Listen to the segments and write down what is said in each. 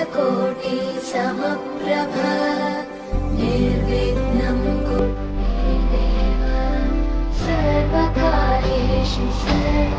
सूर्यकोटि समप्रभ निर्विघ्नं कुरु देव सर्वकार्येषु सर्वदा।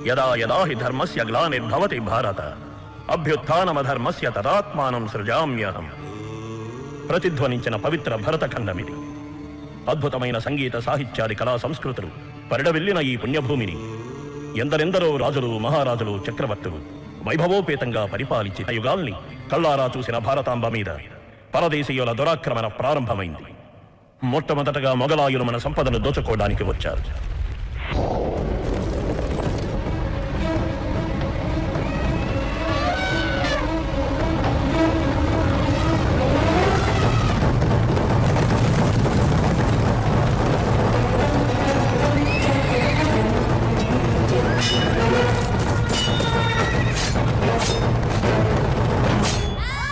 యదా యదా హి ధర్మస్య గ్లానిర్భవతి భారత అభ్యుత్థానమధర్మస్య తదాత్మానం సృజామ్యహం. ప్రతిధ్వనించిన పవిత్ర భరతఖండమిది. అద్భుతమైన సంగీత సాహిత్యాది కళా సంస్కృతులు పరిడవిల్లిన ఈ పుణ్యభూమిని ఎందరెందరో రాజులు, మహారాజులు, చక్రవర్తులు వైభవోపేతంగా పరిపాలించిన యుగాల్ని కళ్ళారా చూసిన భారతాంబ మీద పరదేశీయుల దురాక్రమణ ప్రారంభమైంది. మొట్టమొదటగా మొగలాయులు మన సంపదను దోచుకోవడానికి వచ్చారు.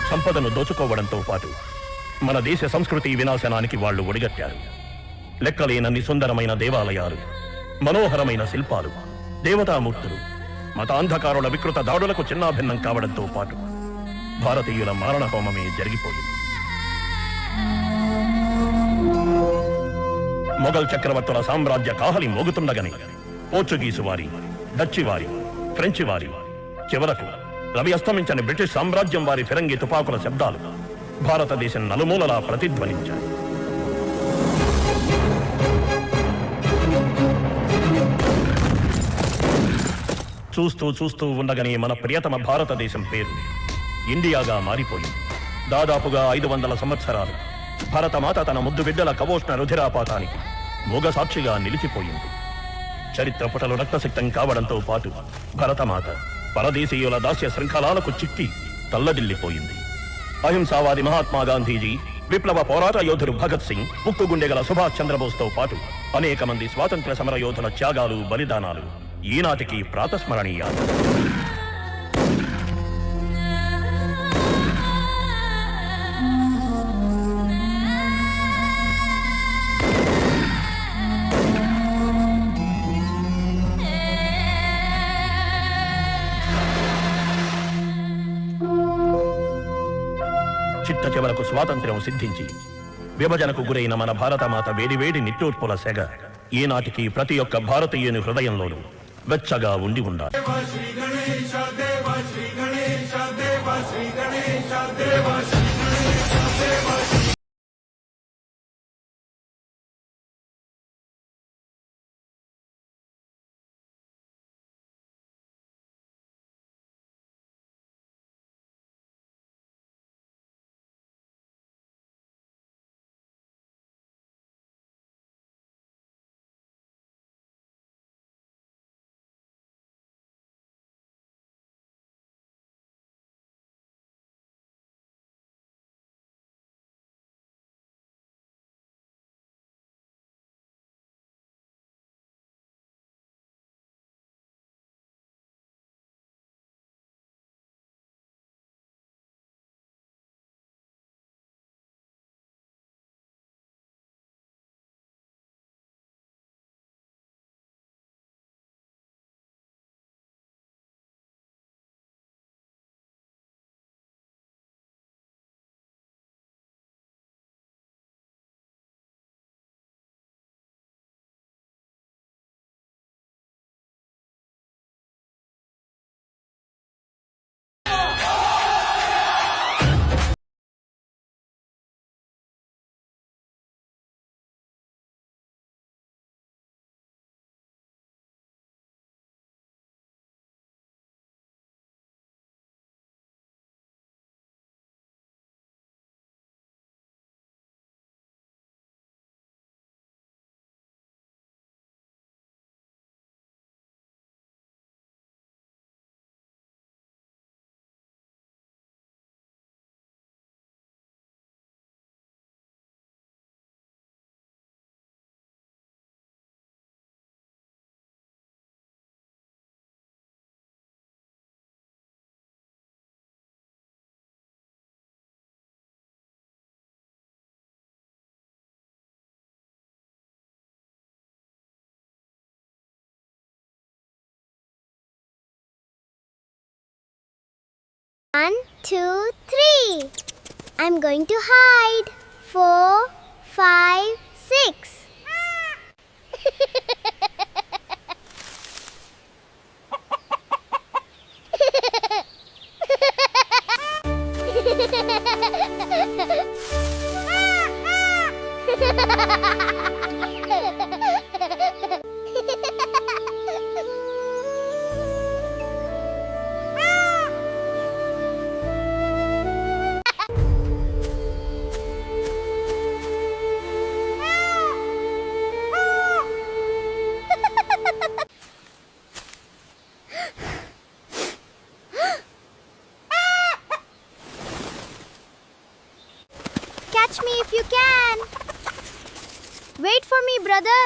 సంపదను దోచుకోవడంతో పాటు మన దేశ సంస్కృతి వినాశనానికి వాళ్లు ఒడిగట్టారు. లెక్కలేనన్ని సుందరమైన దేవాలయాలు, మనోహరమైన శిల్పాలు, దేవతామూర్తులు మతాంధకారుల వికృత దాడులకు చిన్నాభిన్నం కావడంతో పాటు భారతీయుల మారణ హోమమే జరిగిపోయింది. మొఘల్ చక్రవర్తుల సామ్రాజ్య కాహలి మోగుతుండగని పోర్చుగీసు వారి, డచ్చి వారి, ఫ్రెంచి వారి, చివరకు రవి అస్తమించని బ్రిటిష్ సామ్రాజ్యం వారి ఫిరంగి తుపాకుల శబ్దాలు భారతదేశం నలుమూలలా ప్రతిధ్వనించాయి. చూస్తూ చూస్తూ ఉండగానే మన ప్రియతమ భారతదేశం పేరు ఇండియాగా మారిపోయింది. దాదాపుగా 500 సంవత్సరాలు భరతమాత తన ముద్దు బిడ్డల కవోష్ణ రుధిరాపాతానికి మూగ సాక్షిగా నిలిచిపోయింది. చరిత్ర పుటలు రక్తసిక్తం కావడంతో పాటు భరతమాత పరదేశీయుల దాస్య శృంఖలాలకు చిక్కి తల్లడిల్లిపోయింది. అహింసావాది మహాత్మా గాంధీజీ, విప్లవ పోరాట యోధుడు భగత్ సింగ్, ఉక్కుగుండెగల సుభాష్ చంద్రబోస్తో పాటు అనేక మంది స్వాతంత్ర్య సమర యోధుల త్యాగాలు, బలిదానాలు ఈనాటికి ప్రాతస్మరణీయాలు. చిట్ట చివరకు స్వాతంత్ర్యం సిద్ధించి విభజనకు గురైన మన భారతమాత వేడివేడి నిట్టూర్పుల సెగ ఈనాటికి ప్రతి ఒక్క భారతీయుని హృదయంలోనూ వెచ్చగా ఉండి ఉండాలి. One, two, three. I'm going to hide. 4, 5, 6. Catch me if you can. Wait for me, brother.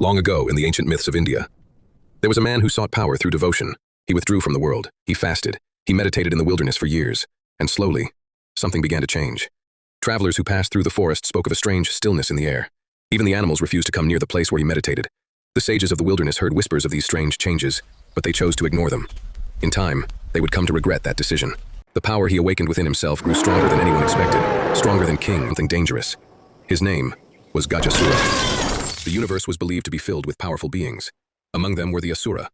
Long ago, in the ancient myths of India, there was a man who sought power through devotion. He withdrew from the world. He fasted. He meditated in the wilderness for years. And slowly, something began to change. Travelers who passed through the forest spoke of a strange stillness in the air. Even the animals refused to come near the place where he meditated. The sages of the wilderness heard whispers of these strange changes, but they chose to ignore them. In time, they would come to regret that decision. The power he awakened within himself grew stronger than anyone expected, stronger than king, something dangerous. His name was Gajasura. The universe was believed to be filled with powerful beings. Among them were the Asura.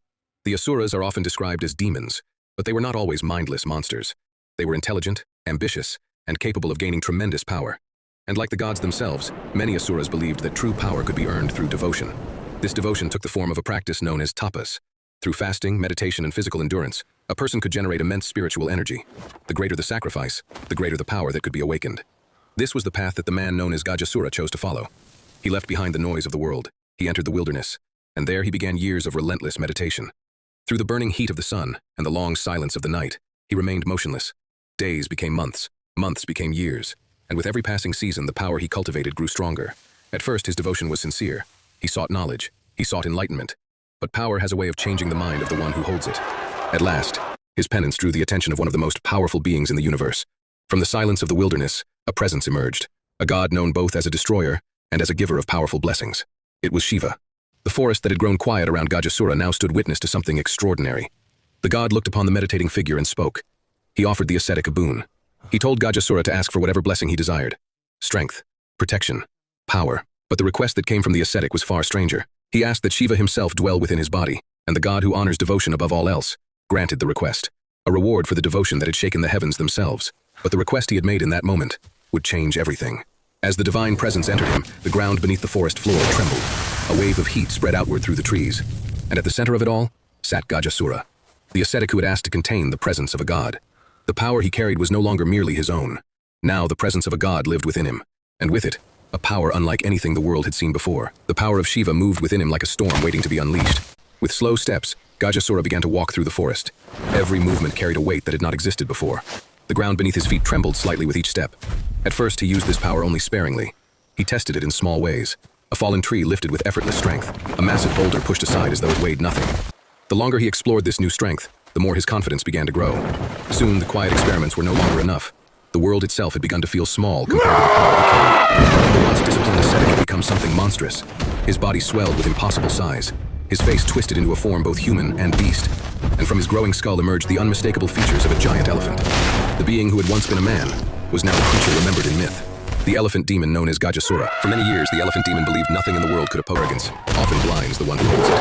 The Asuras are often described as demons, but they were not always mindless monsters. They were intelligent, ambitious, and capable of gaining tremendous power. And like the gods themselves, many asuras believed that true power could be earned through devotion. This devotion took the form of a practice known as tapas. Through fasting, meditation, and physical endurance, a person could generate immense spiritual energy. The greater the sacrifice, the greater the power that could be awakened. This was the path that the man known as Gajasura chose to follow. He left behind the noise of the world. He entered the wilderness, and there he began years of relentless meditation. Through the burning heat of the sun and the long silence of the night, he remained motionless. Days became months, months became years, and with every passing season, the power he cultivated grew stronger. At first, his devotion was sincere. He sought knowledge. He sought enlightenment. But power has a way of changing the mind of the one who holds it. At last, his penance drew the attention of one of the most powerful beings in the universe. From the silence of the wilderness, a presence emerged, a god known both as a destroyer and as a giver of powerful blessings. It was Shiva. The forest that had grown quiet around Gajasura now stood witness to something extraordinary. The god looked upon the meditating figure and spoke. He offered the ascetic a boon. He told Gajasura to ask for whatever blessing he desired. Strength, protection, power. But the request that came from the ascetic was far stranger. He asked that Shiva himself dwell within his body, and the god who honors devotion above all else granted the request, a reward for the devotion that had shaken the heavens themselves. But the request he had made in that moment would change everything. As the divine presence entered him, the ground beneath the forest floor trembled. A wave of heat spread outward through the trees, and at the center of it all sat Gajasura, the ascetic who had asked to contain the presence of a god. The power he carried was no longer merely his own. Now the presence of a god lived within him, and with it, a power unlike anything the world had seen before. The power of Shiva moved within him like a storm waiting to be unleashed. With slow steps, Gajasura began to walk through the forest. Every movement carried a weight that had not existed before. The ground beneath his feet trembled slightly with each step. At first, he used this power only sparingly. He tested it in small ways. A fallen tree lifted with effortless strength. A massive boulder pushed aside as though it weighed nothing. The longer he explored this new strength, the more his confidence began to grow. Soon, the quiet experiments were no longer enough. The world itself had begun to feel small compared to the power he carried. The once disciplined ascetic had become something monstrous. His body swelled with impossible size. His face twisted into a form both human and beast. And from his growing skull emerged the unmistakable features of a giant elephant. The being who had once been a man was now a creature remembered in myth. The elephant demon known as Gajasura. For many years, the elephant demon believed nothing in the world could oppose arrogance. Often blinds the one who holds it.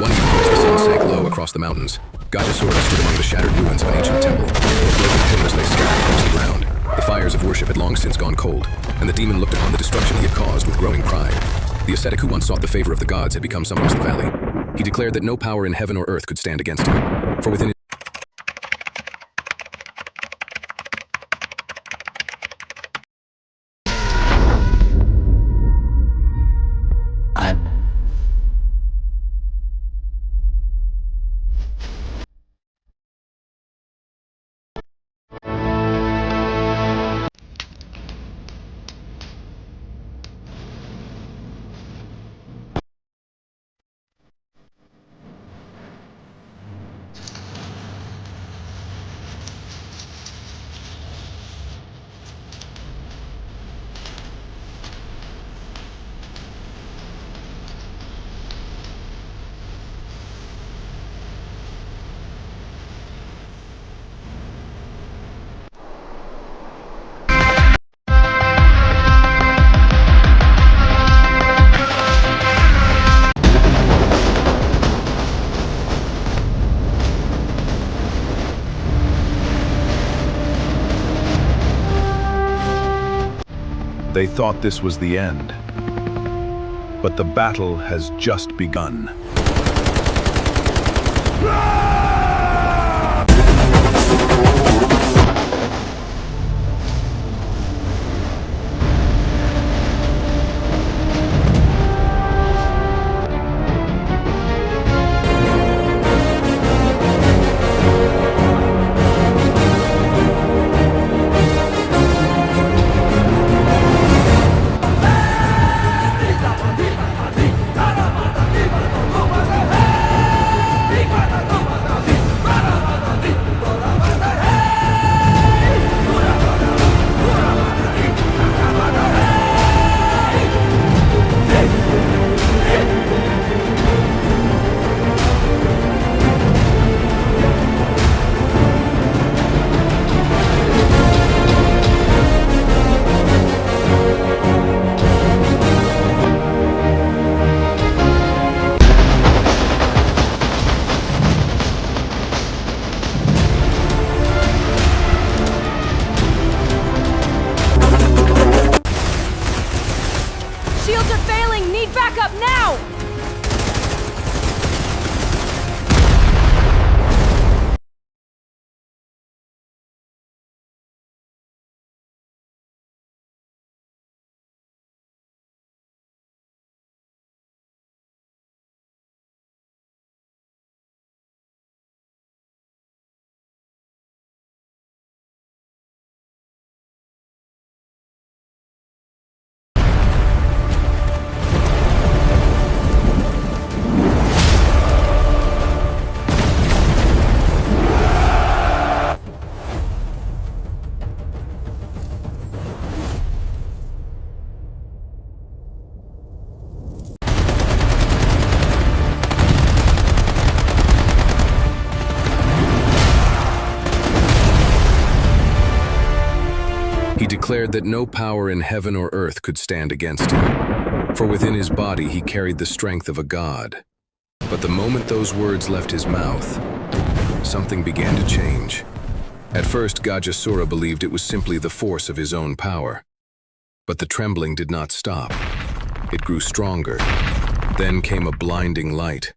One evening, as the sun sank low across the mountains, Gajasura stood among the shattered ruins of an ancient temple. Broken pillars lay scattered across the ground. The fires of worship had long since gone cold, and the demon looked upon the destruction he had caused with growing pride. The ascetic who once sought the favor of the gods had become someone in the valley. He declared that no power in heaven or earth could stand against him. For within They thought this was the end. But the battle has just begun. declared that no power in heaven or earth could stand against him, for within his body he carried the strength of a god. But the moment those words left his mouth, something began to change. At first, Gajasura believed it was simply the force of his own power. But the trembling did not stop. It grew stronger. Then came a blinding light.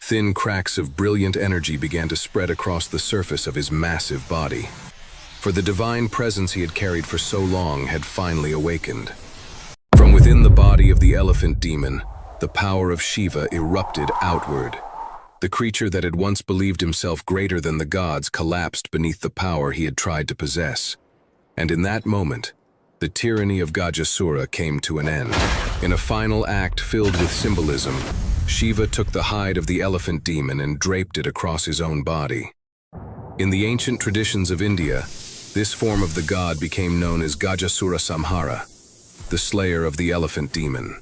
Thin cracks of brilliant energy began to spread across the surface of his massive body. For the divine presence he had carried for so long had finally awakened. From within the body of the elephant demon, the power of Shiva erupted outward. The creature that had once believed himself greater than the gods collapsed beneath the power he had tried to possess. And in that moment, the tyranny of Gajasura came to an end. In a final act filled with symbolism, Shiva took the hide of the elephant demon and draped it across his own body. In the ancient traditions of India, this form of the god became known as Gajasura Samhara, the slayer of the elephant demon.